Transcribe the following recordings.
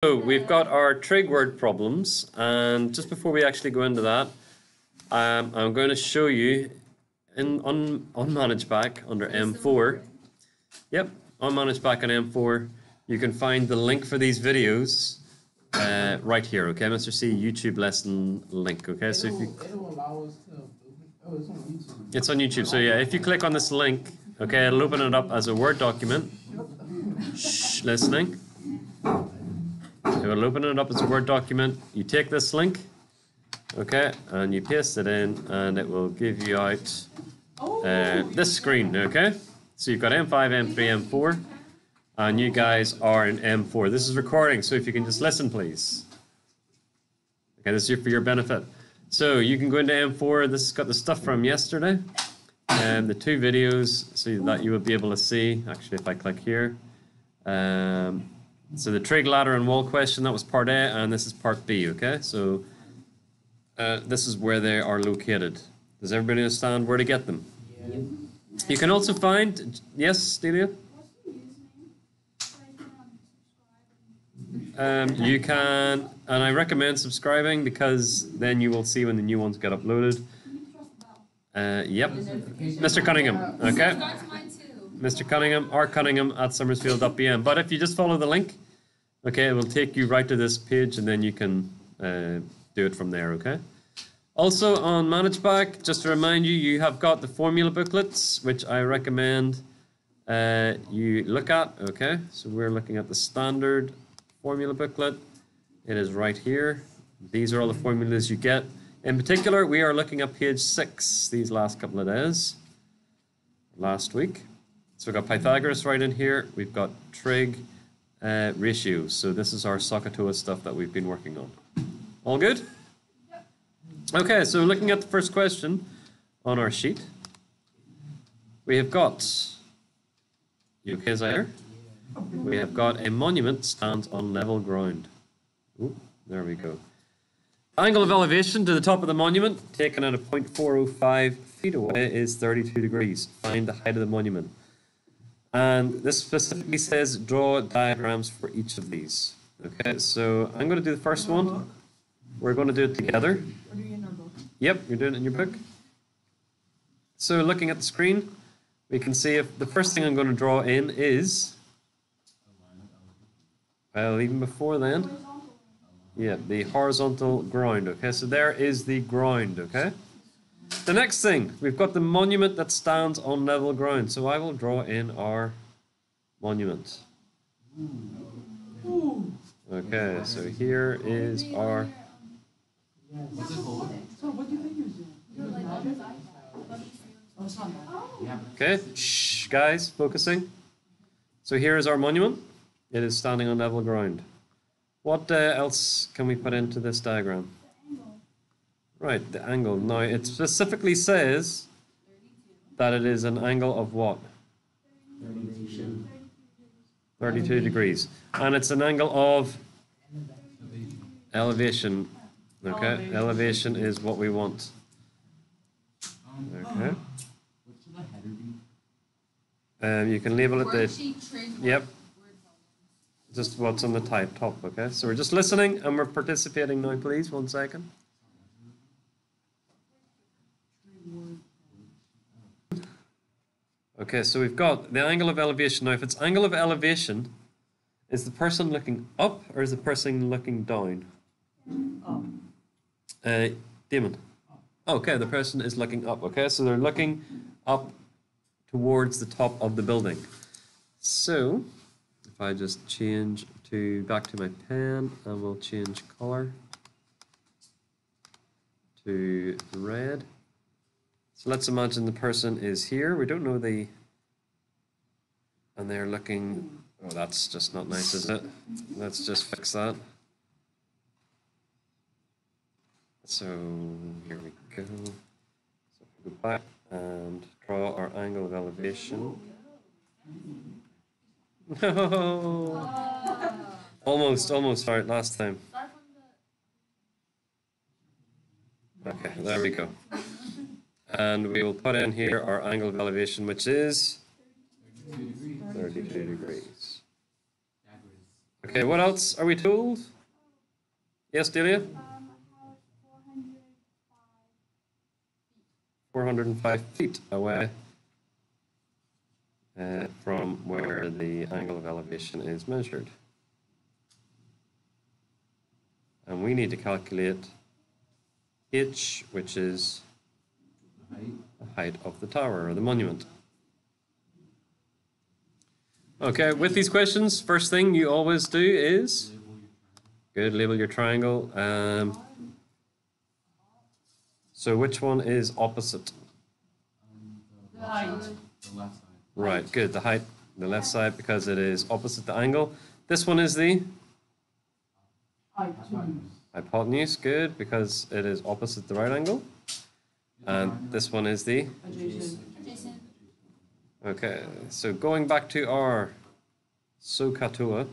So we've got our Trig Word problems, and just before we actually go into that, I'm going to show you on Manage Back under M4. Yep, on Manage Back on M4, you can find the link for these videos right here. Okay, Mr. C, YouTube lesson link. Okay, so if you it'll allow us to. Oh, it's on YouTube. It's on YouTube. So yeah, if you click on this link, okay, it'll open it up as a Word document. Shh, listening. It will open it up as a Word document. You take this link, okay, and you paste it in, and it will give you out this screen, okay? So you've got M5, M3, M4, and you guys are in M4. This is recording, so if you can just listen, please. Okay, this is for your benefit. So you can go into M4. This has got the stuff from yesterday, and the two videos, so that you will be able to see. Actually, if I click here. So the trig, ladder, and wall question, that was part A, and this is part B, okay? So this is where they are located. Does everybody understand where to get them? Yeah. You can also find, yes, Delia? You can, and I recommend subscribing because then you will see when the new ones get uploaded. Yep, Mr. Cunningham, okay? Mr. Cunningham, R. Cunningham at summersfield.bm. But if you just follow the link, okay, it will take you right to this page, and then you can do it from there, okay? Also on Manage Back, just to remind you, you have got the formula booklets, which I recommend you look at, okay? So we're looking at the standard formula booklet. It is right here. These are all the formulas you get. In particular, we are looking at page 6 these last couple of days, last week. So we've got Pythagoras right in here. We've got trig ratios. So this is our SOHCAHTOA stuff that we've been working on. All good? Yep. Okay, so looking at the first question on our sheet, we have got, you okay, Zaire? We have got a monument stands on level ground. Ooh, there we go. Angle of elevation to the top of the monument, taken at a 0.405 feet away, is 32 degrees. Find the height of the monument. And this specifically says draw diagrams for each of these. Okay, so I'm going to do the first one. We're going to do it together. Yep, you're doing it in your book. So looking at the screen, we can see if the first thing I'm going to draw in is, well, even before then, yeah, the horizontal ground. Okay, so there is the ground, okay? The next thing, we've got the monument that stands on level ground. So I will draw in our monument. Okay, so here is our... Okay, shh, guys, focusing. So here is our monument. It is standing on level ground. What else can we put into this diagram? Right, the angle. Now, it specifically says that it is an angle of what? 32 degrees. And it's an angle of elevation. Okay, elevation is what we want. Okay. You can label it the... Yep. Just what's on the top, okay? So we're just listening and we're participating now, please. 1 second. Okay, so we've got the angle of elevation. Now, if it's angle of elevation, is the person looking up or is the person looking down? Up. Damon. Okay, the person is looking up. Okay, so they're looking up towards the top of the building. So, if I just change back to my pen, and we'll change color to red. So let's imagine the person is here. We don't know the... And they're looking... Oh, that's just not nice, is it? Let's just fix that. So here we go. So if we go back and draw our angle of elevation. No! Almost right, last time. Okay, there we go. And we will put in here our angle of elevation, which is 32 degrees. Okay, what else are we told? Yes, Delia? 405 feet away from where the angle of elevation is measured. And we need to calculate h, which is the height of the tower or the monument. Okay, with these questions, first thing you always do is good, label your triangle. So which one is opposite? The height. The left side. Right, good. The height, the left side, because it is opposite the angle. This one is the hypotenuse, good, because it is opposite the right angle. And this one is the Adjacent. okay. So going back to our SOHCAHTOA,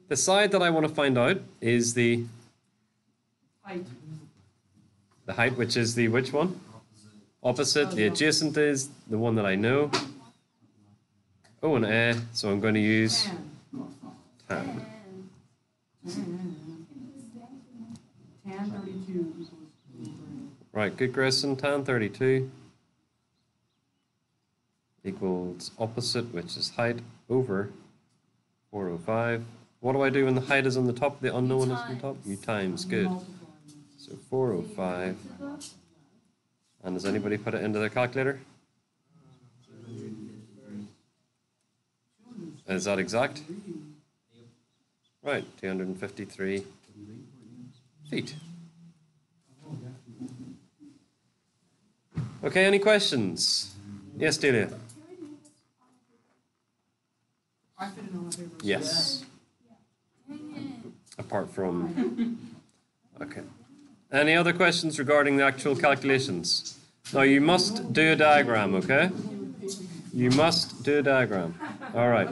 the side that I want to find out is the Height. the height, which is the which one? Opposite. The adjacent is the one that I know. O and A, so I'm going to use tan. Tan 32. Right, good, Grayson. Tan 32 equals opposite, which is height, over 405. What do I do when the height is on the top, the unknown is on top? U times, good. So 405. And does anybody put it into their calculator? Is that exact? Right, 253 feet. Okay, any questions? Yes, Delia? I fit in on my paper. Yes. Apart from... Okay. Any other questions regarding the actual calculations? Now, you must do a diagram, okay? You must do a diagram. All right.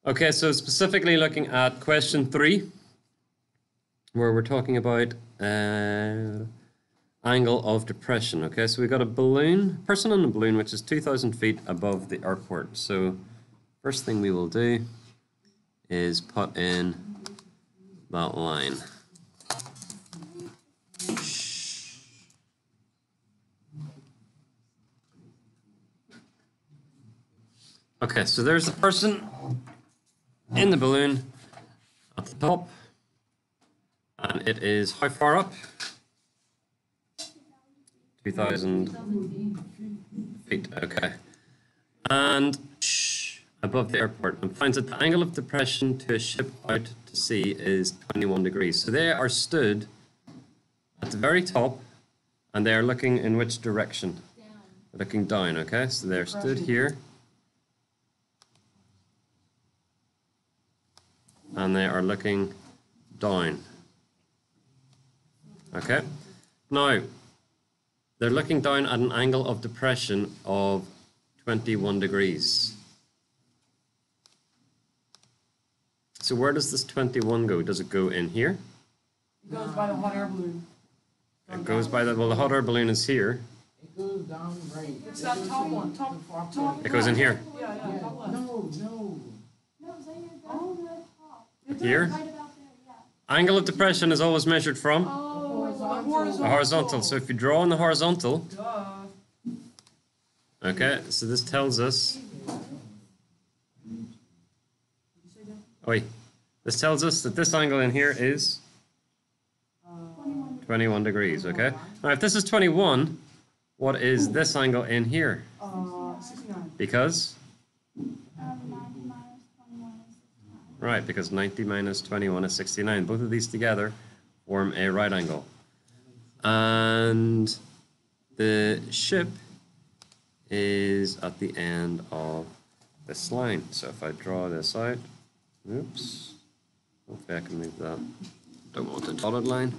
Okay, so specifically looking at question 3, where we're talking about angle of depression. Okay, so we've got a balloon, person on a balloon, which is 2,000 feet above the airport. So first thing we will do is put in that line. Okay, so there's the person in the balloon at the top, and it is how far up? 2,000 feet, okay. And above the airport, and finds that the angle of depression to a ship out to sea is 21 degrees. So they are stood at the very top, and they are looking in which direction? Down. Looking down, okay? So they're stood here. And they are looking down. Okay? Now, they're looking down at an angle of depression of 21 degrees. So where does this 21 go? Does it go in here? It goes by the hot air balloon. It goes by the, well, the hot air balloon is here. It goes down right. It's that top one. Top. It goes in here. Yeah, top left. No. Here? Angle of depression is always measured from? Horizontal. A horizontal. So if you draw on the horizontal, Duh. okay, so this tells us, wait, this tells us that this angle in here is 21 degrees, okay? Now if this is 21, what is this angle in here? 69. Because? Right, because 90 minus 21 is 69. Both of these together form a right angle. And the ship is at the end of this line. So if I draw this out, oops, hopefully I can move that. Don't want a dotted line.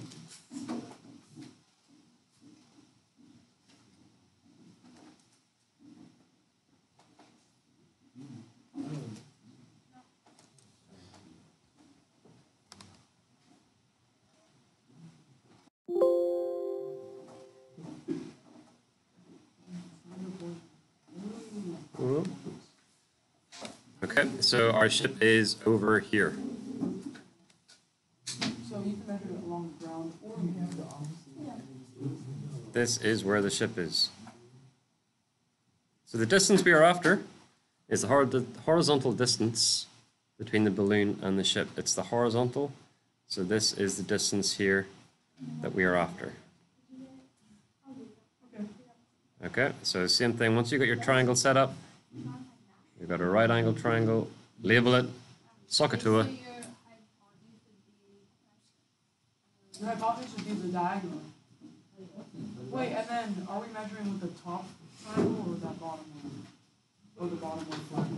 Okay, so our ship is over here. So you can measure it along the ground, or you can do the opposite. This is where the ship is. So the distance we are after is the horizontal distance between the balloon and the ship. It's the horizontal, so this is the distance here that we are after. Okay, so same thing. Once you got your triangle set up, you've got a right angle triangle, label it, sock it to it. Your hypotenuse would be the diagonal. Wait, and then are we measuring with the top triangle or that bottom one? Or the bottom one flat?